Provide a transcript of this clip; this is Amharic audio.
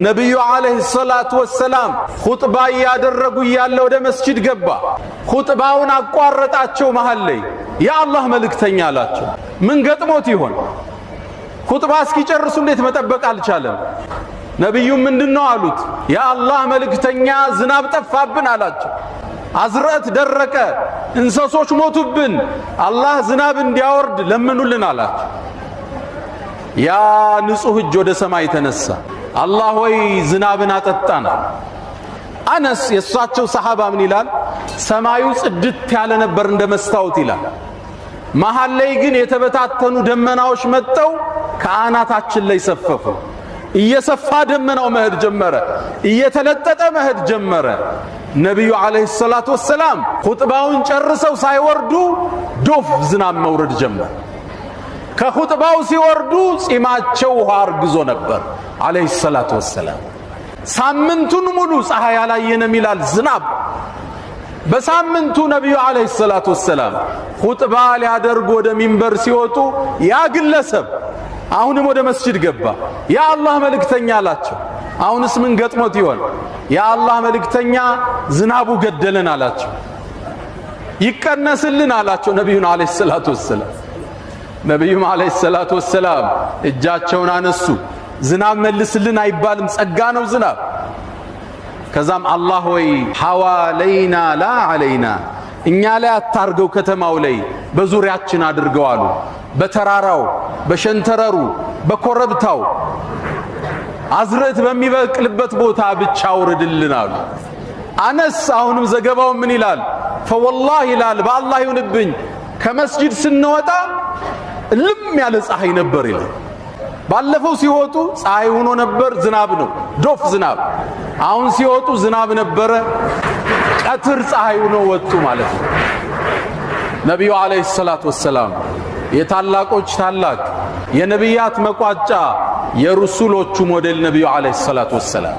ነብዩ አለይሂ ሰላቱ ወሰላም ኹጥባ ያደረጉ ያለ ወደ መስጂድ ገባ። ኹጥባውን አቋረጣቸው መሃል ላይ። የአላህ መልእክተኛ አላቸው። ምን ገጥሞት ይሆን? ኹጥባ እስኪጨርሱ እንዴት መጠበቅ አልቻለም? ነብዩ ምንድነው አሉት? የአላህ መልእክተኛ ዝናብ ጠፋብን አላቸው። አዝርዕት ደረቀ፣ እንስሶች ሞቱብን፣ አላህ ዝናብ እንዲያወርድ ለምኑልን አላቸው። ያ ንጹህ እጅ ወደ ሰማይ ተነሳ። አላህ ወይ ዝናብን አጠጣና። አነስ የሷቸው ሰሃባ ምን ይላል? ሰማዩ ጽድት ያለ ነበር እንደ መስታወት ይላል። መሃል ላይ ግን የተበታተኑ ደመናዎች መጥተው ከአናታችን ላይ ሰፈፉ። እየሰፋ ደመናው መሄድ ጀመረ፣ እየተለጠጠ መሄድ ጀመረ። ነብዩ አለይሂ ሰላቱ ወሰላም ኹጥባውን ጨርሰው ሳይወርዱ ዶፍ ዝናብ መውረድ ጀመረ። ከኹጥባው ሲወርዱ ጺማቸው ውሃ አርግዞ ነበር አለይሂ ሰላቱ ወሰላም። ሳምንቱን ሙሉ ፀሐይ ያላየንም ይላል ዝናብ። በሳምንቱ ነብዩ አለይሂ ሰላቱ ወሰላም ኹጥባ ሊያደርጉ ወደ ሚንበር ሲወጡ ያ ግለሰብ አሁንም ወደ መስጂድ ገባ። ያ አላህ መልእክተኛ አላቸው። አሁንስ ምን ገጥሞት ይሆን? ያ አላህ መልእክተኛ ዝናቡ ገደለን አላቸው። ይቀነስልን አላቸው ነብዩን አለይሂ ሰላቱ ወሰላም። ነብዩም አለይሂ ሰላቱ ወሰላም እጃቸውን አነሱ። ዝናብ መልስልን አይባልም፣ ጸጋ ነው ዝናብ። ከዛም አላህ ወይ ሐዋለይና ላ ዐለይና፣ እኛ ላይ አታርገው፣ ከተማው ላይ በዙሪያችን አድርገው አሉ። በተራራው፣ በሸንተረሩ፣ በኮረብታው አዝርዕት በሚበቅልበት ቦታ ብቻ አውርድልን አሉ። አነስ አሁንም ዘገባው ምን ይላል? ፈወላሂ ይላል፣ በአላህ ይሁንብኝ ከመስጂድ ስንወጣ እልም ያለ ፀሐይ ነበር ይላል። ባለፈው ሲወጡ ፀሐይ ሆኖ ነበር፣ ዝናብ ነው፣ ዶፍ ዝናብ። አሁን ሲወጡ ዝናብ ነበረ፣ ቀትር ፀሐይ ሆኖ ወጡ ማለት ነው። ነብዩ አለይሂ ሰላቱ ወሰላም የታላቆች ታላቅ የነቢያት መቋጫ የሩሱሎቹ ሞዴል ነብዩ አለይሂ ሰላቱ ወሰላም